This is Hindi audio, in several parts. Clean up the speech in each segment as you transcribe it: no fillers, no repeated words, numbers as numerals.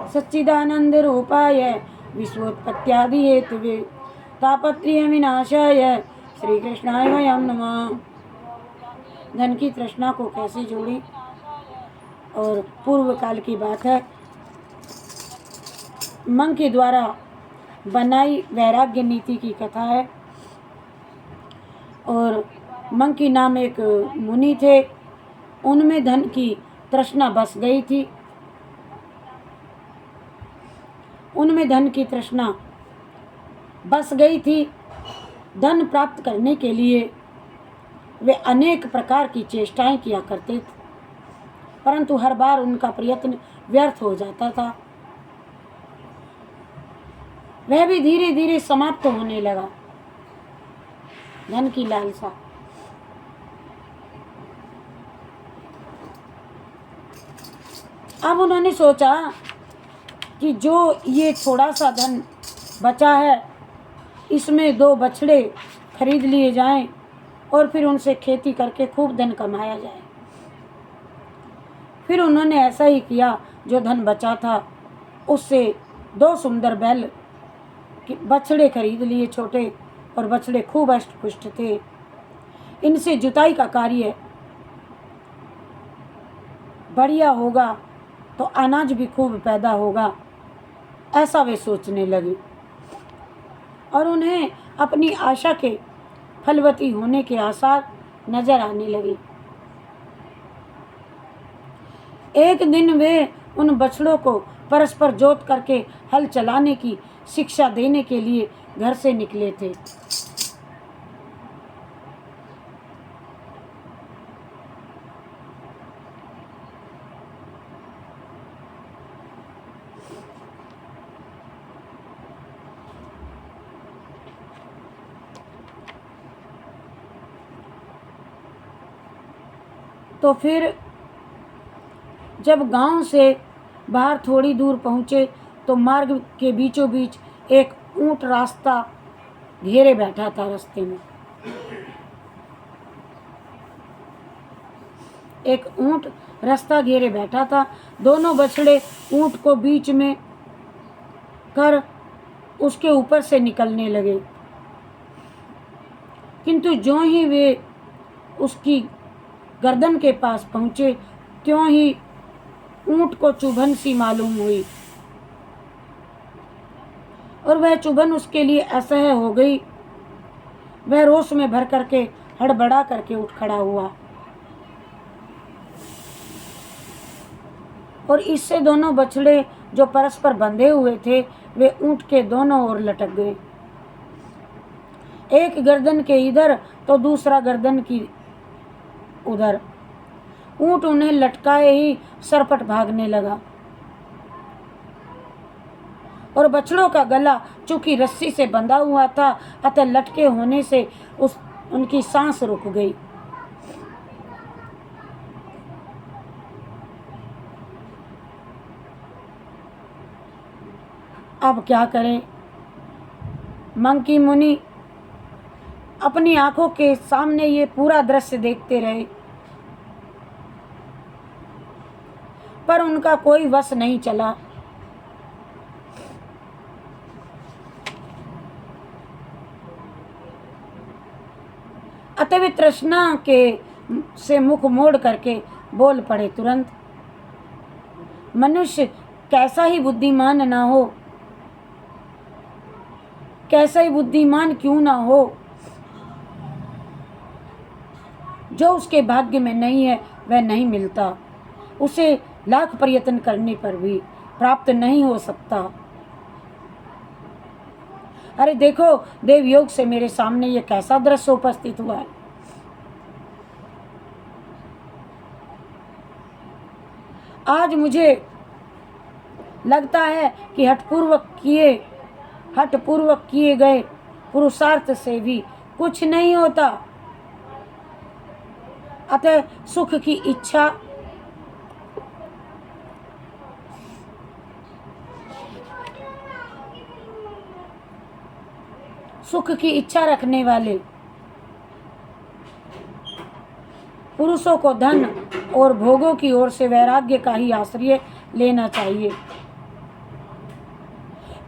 सच्चिदानंद रूपाय विश्वोत्पत्त्यादि हेतुवे तापत्र्य विनाशाय श्री कृष्णाय वयं नमः। धन की तृष्णा को कैसे जोड़ी? और पूर्व काल की बात है, मंग के द्वारा बनाई वैराग्य नीति की कथा है। और मंकी नाम एक मुनि थे, उनमें धन की तृष्णा बस गई थी। उनमें धन की तृष्णा बस गई थी। धन प्राप्त करने के लिए वे अनेक प्रकार की चेष्टाएं किया करते थे, परंतु हर बार उनका प्रयत्न व्यर्थ हो जाता था। वह भी धीरे धीरे समाप्त होने लगा, धन की लालसा। अब उन्होंने सोचा कि जो ये थोड़ा सा धन बचा है, इसमें 2 बछड़े खरीद लिए जाएं और फिर उनसे खेती करके खूब धन कमाया जाए। फिर उन्होंने ऐसा ही किया। जो धन बचा था उससे 2 सुंदर बैल बछड़े खरीद लिए छोटे, और बछड़े खूब हष्ट-पुष्ट थे। इनसे जुताई का कार्य बढ़िया होगा तो अनाज भी खूब पैदा होगा, ऐसा वे सोचने लगे। और उन्हें अपनी आशा के फलवती होने के आसार नजर आने लगे। एक दिन वे उन बछड़ों को परस्पर जोत करके हल चलाने की शिक्षा देने के लिए घर से निकले थे। तो फिर जब गांव से बाहर थोड़ी दूर पहुंचे तो मार्ग के बीचों बीच एक ऊंट रास्ता घेरे बैठा था। रास्ते में एक ऊंट रास्ता घेरे बैठा था। दोनों बछड़े ऊंट को बीच में कर उसके ऊपर से निकलने लगे, किंतु ज्यों ही वे उसकी गर्दन के पास पहुंचे त्यों ही ऊंट को चुभन सी मालूम हुई, और वह चुभन उसके लिए असह्य हो गई। वह रोष में भर करके हड़बड़ा करके उठ खड़ा हुआ, और इससे दोनों बछड़े जो परस्पर बंधे हुए थे वे ऊंट के दोनों ओर लटक गए, एक गर्दन के इधर तो दूसरा गर्दन की उधर। ऊंट उन्हें लटकाए ही सरपट भागने लगा, और बछड़ों का गला चूंकि रस्सी से बंधा हुआ था, अतः लटके होने से उनकी सांस रुक गई। अब क्या करें? मंकी मुनि अपनी आंखों के सामने ये पूरा दृश्य देखते रहे, पर उनका कोई वश नहीं चला। अतः वे तृष्णा के से मुख मोड़ करके बोल पड़े तुरंत, मनुष्य कैसा ही बुद्धिमान ना हो, कैसा ही बुद्धिमान क्यों ना हो, जो उसके भाग्य में नहीं है वह नहीं मिलता, उसे लाख प्रयत्न करने पर भी प्राप्त नहीं हो सकता। अरे देखो, देवयोग से मेरे सामने ये कैसा दृश्य उपस्थित हुआ है। आज मुझे लगता है कि हठपूर्वक किए गए पुरुषार्थ से भी कुछ नहीं होता। अतः सुख की इच्छा रखने वाले पुरुषों को धन और भोगों की ओर से वैराग्य का ही आश्रय लेना चाहिए।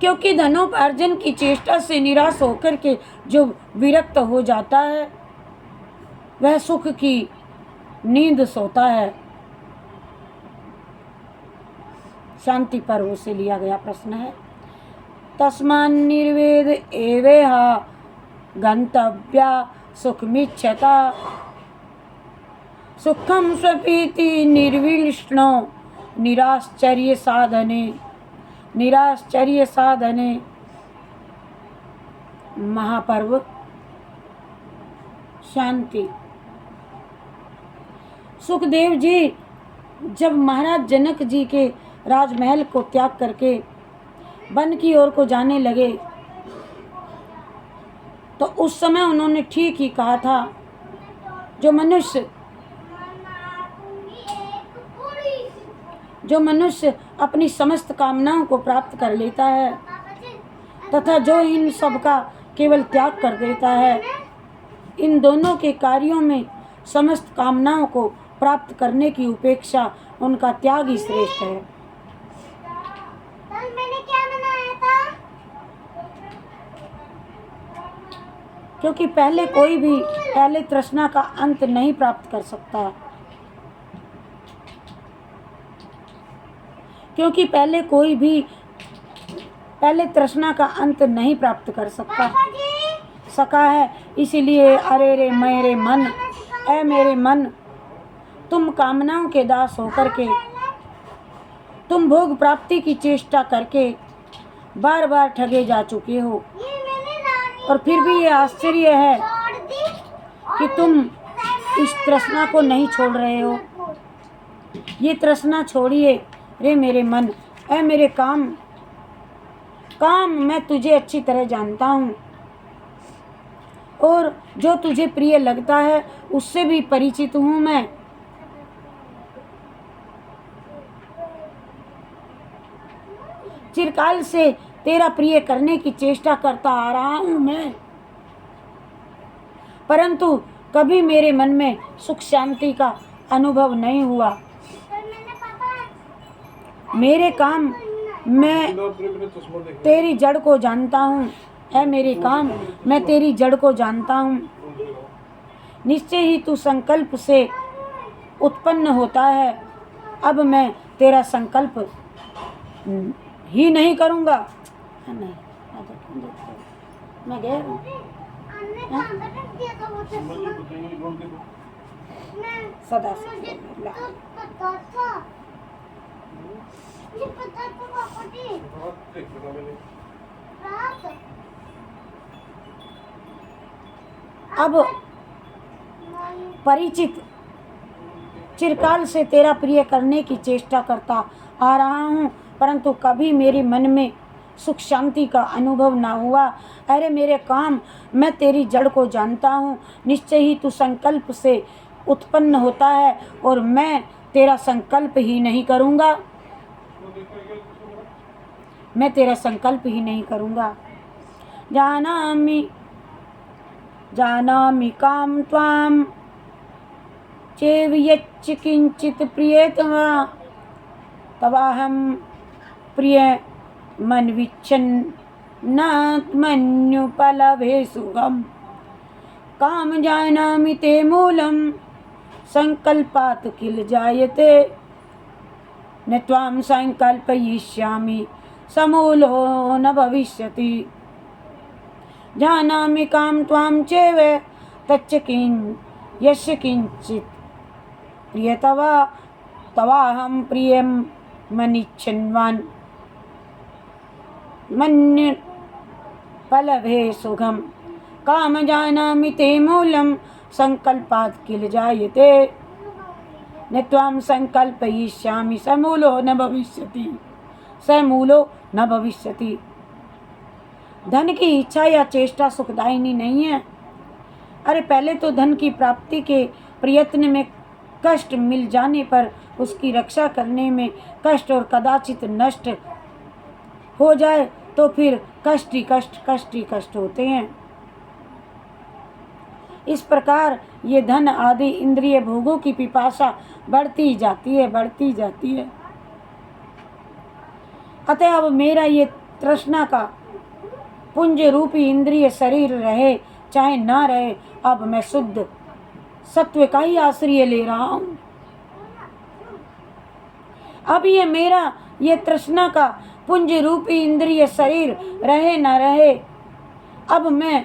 क्योंकि धनोपार्जन की चेष्टा से निराश होकर के जो विरक्त हो जाता है वह सुख की नींद सोता है। शांति पर्व से लिया गया प्रश्न है। तस्मान् निर्वेद एवेह गंतव्या सुखमिच्छता सुखम स्वपीति निर्विष्णो निराश्चर्य साधने। महापर्व शांति। सुखदेव जी जब महाराज जनक जी के राजमहल को त्याग करके वन की ओर को जाने लगे तो उस समय उन्होंने ठीक ही कहा था, जो मनुष्य अपनी समस्त कामनाओं को प्राप्त कर लेता है तथा जो इन सब का केवल त्याग कर देता है, इन दोनों के कार्यों में समस्त कामनाओं को प्राप्त करने की उपेक्षा उनका त्याग ही श्रेष्ठ है। मैंने क्या बनाया था? क्योंकि पहले तृष्णा का अंत नहीं प्राप्त कर सकता। क्योंकि पहले तृष्णा का अंत नहीं प्राप्त कर सका है। इसीलिए अरे रे मेरे मन, ऐ मेरे मन, तुम कामनाओं के दास होकर के, तुम भोग प्राप्ति की चेष्टा करके बार बार ठगे जा चुके हो। और फिर भी ये आश्चर्य है कि तुम इस तृष्णा को नहीं छोड़ रहे हो। ये तृष्णा छोड़िए रे मेरे मन, ऐ मेरे काम, मैं तुझे अच्छी तरह जानता हूँ और जो तुझे प्रिय लगता है उससे भी परिचित हूँ मैं। चिरकाल से तेरा प्रिय करने की चेष्टा करता आ रहा हूँ मैं, परंतु कभी मेरे मन में सुख शांति का अनुभव नहीं हुआ। मेरे काम, मैं तेरी जड़ को जानता हूँ, ऐ मेरे काम, मैं तेरी जड़ को जानता हूँ। निश्चय ही तू संकल्प से उत्पन्न होता है। अब मैं तेरा संकल्प ही नहीं करूँगा। नहीं, मैं गया हूँ। सदा अब परिचित, चिरकाल से तेरा प्रिय करने की चेष्टा करता आ रहा हूँ, परंतु कभी मेरे मन में सुख शांति का अनुभव ना हुआ। अरे मेरे काम, मैं तेरी जड़ को जानता हूँ। निश्चय ही तू संकल्प से उत्पन्न होता है और मैं तेरा संकल्प ही नहीं करूँगा। मैं तेरा संकल्प ही नहीं करूँगा। जानामि काम त्वाम चेव यच्च किंचित प्रियतमा तवाहम प्रिय मन्युपलभे सुगम काम जानामि ते मूलम संकल्पात् किल जायते न त्वां संकल्पयिष्यामि समूलो न भविष्यति। जानामि काम त्वां चैव तच्च यस्य किंचित् प्रियतवा तवाहं प्रियं मनिच्छन्वान् मन्य पलभे सुखम काम जानामि ते मूलम संकल्पात् किल जायते न त्वां संकल्पयिष्यामि समूलो न भविष्यति। धन की इच्छा या चेष्टा सुखदायिनी नहीं है। अरे पहले तो धन की प्राप्ति के प्रयत्न में कष्ट मिल जाने पर उसकी रक्षा करने में कष्ट और कदाचित नष्ट हो जाए तो फिर कष्ट ही कष्ट होते हैं। इस प्रकार ये धन आदि इंद्रिय भोगों की पिपासा बढ़ती जाती है। अतः अब मेरा ये तृष्णा का पुंज रूपी इंद्रिय शरीर रहे चाहे ना रहे, अब मैं शुद्ध सत्व का ही आश्रय ले रहा हूँ। अब ये मेरा ये तृष्णा का पुंज रूपी इंद्रिय शरीर रहे ना रहे, अब मैं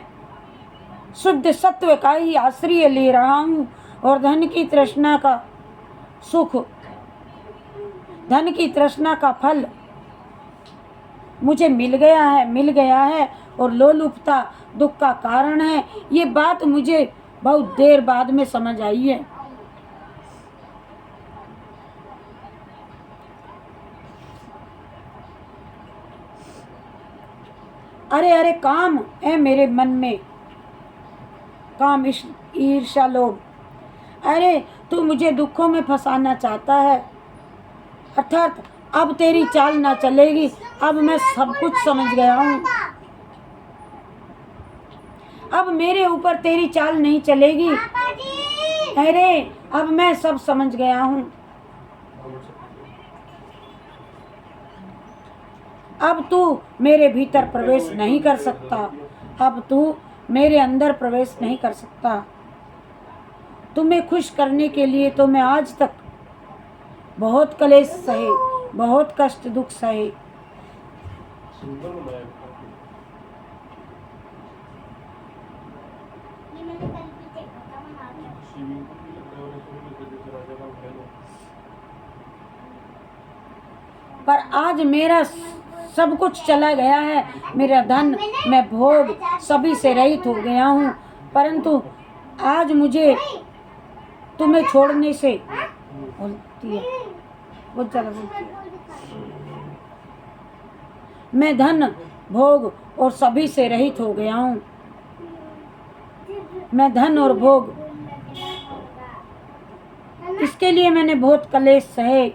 शुद्ध सत्व का ही आश्रय ले रहा हूँ। और धन की तृष्णा का सुख, धन की तृष्णा का फल मुझे मिल गया है और लोलुपता दुख का कारण है। ये बात मुझे बहुत देर बाद में समझ आई है। अरे अरे काम है मेरे मन में, काम ईर्ष्या लोभ। अरे तू मुझे दुखों में फंसाना चाहता है, अर्थात अब तेरी चाल ना चलेगी। अब मैं सब कुछ समझ गया हूँ, अब मेरे ऊपर तेरी चाल नहीं चलेगी। अरे अब मैं सब समझ गया हूँ, अब तू मेरे भीतर प्रवेश नहीं कर सकता, अब तू मेरे अंदर प्रवेश नहीं कर सकता। तुम्हें खुश करने के लिए तो मैं आज तक बहुत कलेश सहे, बहुत कष्ट दुख सहे। पर आज मेरा सब कुछ चला गया है, मेरा धन, मैं भोग सभी से रहित हो गया हूँ। परंतु आज मुझे तुम्हें छोड़ने से बोलती है, बहुत ज़्यादा बोलती है। मैं धन भोग और सभी से रहित हो गया हूँ। मैं धन और भोग, इसके लिए मैंने बहुत कलेश सहे।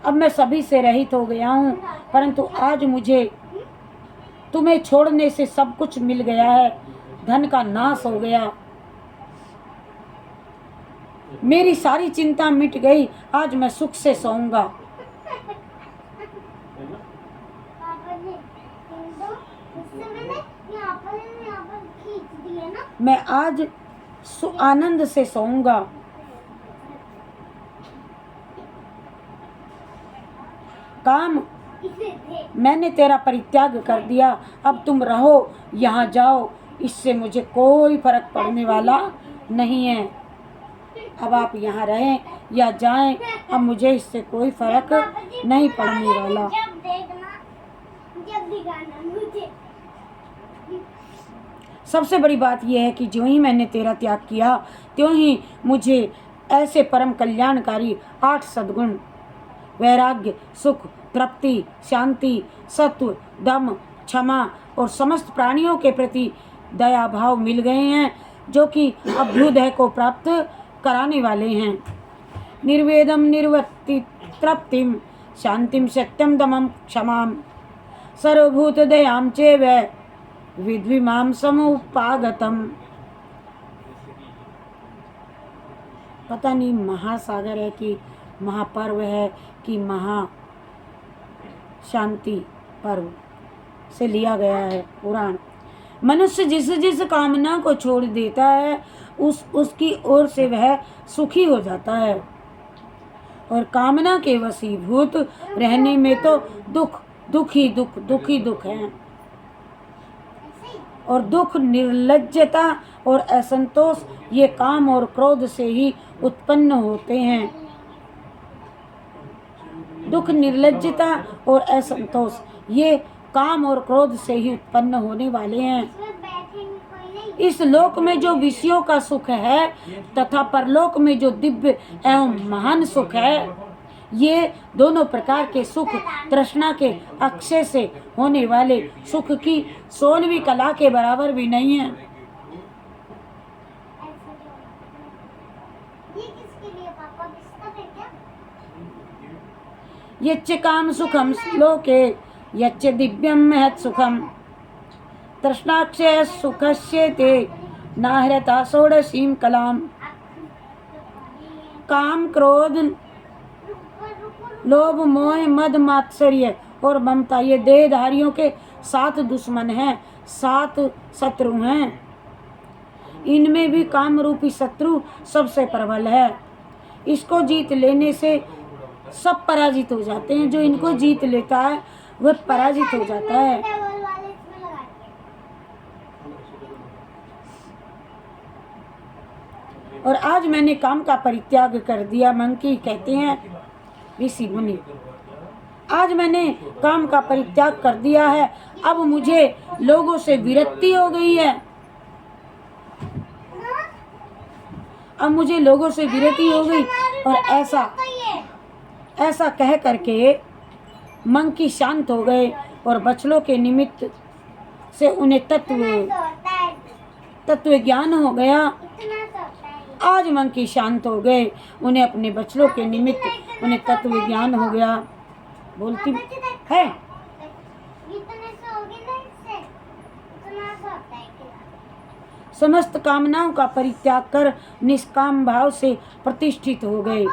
अब मैं सभी से रहित हो गया हूँ, परंतु आज मुझे तुम्हें छोड़ने से सब कुछ मिल गया है। धन का नाश हो गया, मेरी सारी चिंता मिट गई। आज मैं सुख से सोऊंगा। मैं आज आनंद से सोऊंगा। काम, मैंने तेरा परित्याग कर दिया, अब तुम रहो, यहाँ जाओ, इससे मुझे कोई फर्क पड़ने वाला नहीं है। अब आप यहाँ रहें या जाएं, अब मुझे इससे कोई फर्क नहीं पड़ने वाला। सबसे बड़ी बात यह है कि जो ही मैंने तेरा त्याग किया, त्यों ही मुझे ऐसे परम कल्याणकारी 8 सद्गुण, वैराग्य, सुख, तृप्ति, शांति, सत्व, दम, क्षमा और समस्त प्राणियों के प्रति दया भाव मिल गए हैं, जो कि अभ्युदय को प्राप्त कराने वाले हैं। निर्वेदम निर्वर्ति तृप्तिम शांतिम सत्यम दमम क्षमाम सर्वभूत दयाम चैव विद्विमाम समुपागतम। पता नहीं महासागर है कि महापर्व है कि महा शांति पर्व से लिया गया है पुराण। मनुष्य जिस जिस कामना को छोड़ देता है उसकी ओर से वह सुखी हो जाता है, और कामना के वशीभूत रहने में तो दुख ही दुख है। और दुख, निर्लज्जता और असंतोष ये काम और क्रोध से ही उत्पन्न होते हैं। दुख, निर्लज्जता और असंतोष ये काम और क्रोध से ही उत्पन्न होने वाले हैं। इस लोक में जो विषयों का सुख है तथा परलोक में जो दिव्य एवं महान सुख है, ये दोनों प्रकार के सुख तृष्णा के अक्षय से होने वाले सुख की 16वीं कला के बराबर भी नहीं है। यच्च काम सुखम लोके यच्च दिव्यम महत् सुखम तृष्णाक्षय सुखस्येते नाहृता षोडशीं कलाम। काम, क्रोध, लोभ, मोह, मद, मात्सर्य और ममता, ये देहधारियों के 7 दुश्मन हैं, 7 शत्रु हैं। इनमें भी काम रूपी शत्रु सबसे प्रबल है। इसको जीत लेने से सब पराजित हो जाते हैं। जो इनको जीत लेता है वह पराजित हो जाता है। टेबल वाले इसमें लगा दिए। और आज मैंने काम का परित्याग कर दिया। मंकी कहते हैं ऋषि मुनि, आज मैंने काम का परित्याग कर दिया है, अब मुझे लोगों से विरक्ति हो गई है। अब मुझे लोगों से विरक्ति हो गई। और ऐसा कह करके मंकी शांत हो गए और बछड़ों के निमित्त से उन्हें तत्व ज्ञान हो गया। आज मंकी शांत हो गए, उन्हें अपने बछड़ों के निमित्त उन्हें तत्व ज्ञान हो गया। बोलती है समस्त कामनाओं का परित्याग कर निष्काम भाव से प्रतिष्ठित हो गए।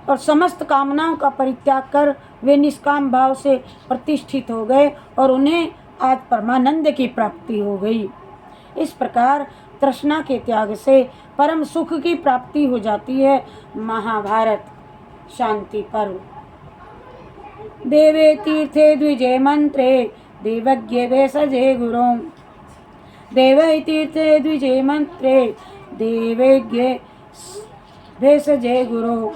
और समस्त कामनाओं का परित्याग कर वे निष्काम भाव से प्रतिष्ठित हो गए और उन्हें आज परमानंद की प्राप्ति हो गई। इस प्रकार तृष्णा के त्याग से परम सुख की प्राप्ति हो जाती है। महाभारत शांति पर्व। देवे तीर्थे द्विजे मंत्रे देवज्ञ भेषजे गुरु। देवे तीर्थे द्विजे मंत्रे देवज्ञ भेषजे गुरु।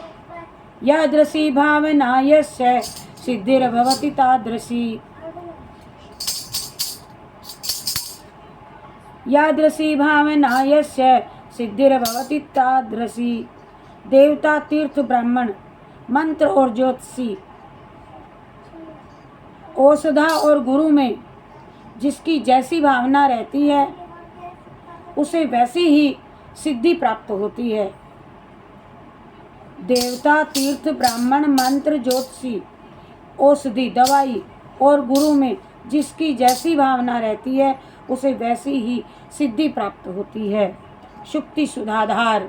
यादृशी भावना यस्य सिद्धिर्भवति तादृशी। यादृशी भावना यस्य सिद्धिर्भवति तादृशी। देवता, तीर्थ, ब्राह्मण, मंत्र और ज्योतिषी, औषधा और गुरु में जिसकी जैसी भावना रहती है उसे वैसी ही सिद्धि प्राप्त होती है। देवता, तीर्थ, ब्राह्मण, मंत्र, ज्योतिषी, औषधि, दवाई और गुरु में जिसकी जैसी भावना रहती है उसे वैसी ही सिद्धि प्राप्त होती है। शुक्ति सुधाधार।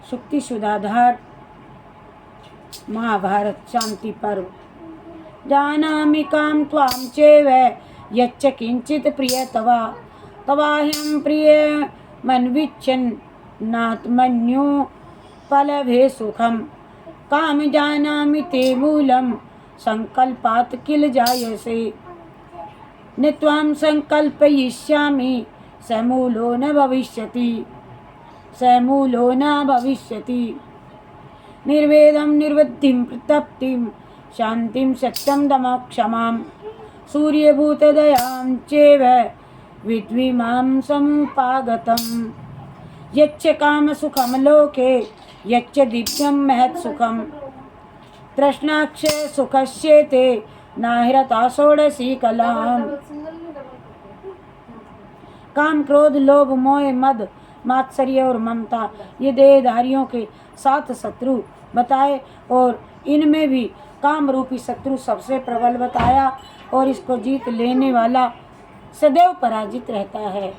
शुक्ति सुधाधार महाभारत शांति पर्व। जानामि कां त्वां चैव यच्च किंचित् प्रिय तवा तवाह्यं प्रिय मन्विच्छन् नात्मन्यो फलभे सुखम। काम जानामि ते मूलम संकल्पात् किल जायसे। न त्वां संकल्पयिष्यामि समूलो न भविष्यति। समूलो न भविष्यति। निर्वेदं निर्वृद्धिं प्रतप्तिं शांतिं सत्यं दमः क्षमां सूर्यभूतदयां चैव विद्विमां समुपागतम्। यच्च कामसुखं लोके यच्च दिव्यं महत्सुखं तृष्णाक्षय सुखस्येते नाहिरता षोडशी कलाम्। काम, क्रोध, लोभ, मोह, मद, मात्सर्य और ममता ये देहधारियों के 7 शत्रु बताए और इनमें भी काम रूपी शत्रु सबसे प्रबल बताया और इसको जीत लेने वाला सदैव पराजित रहता है।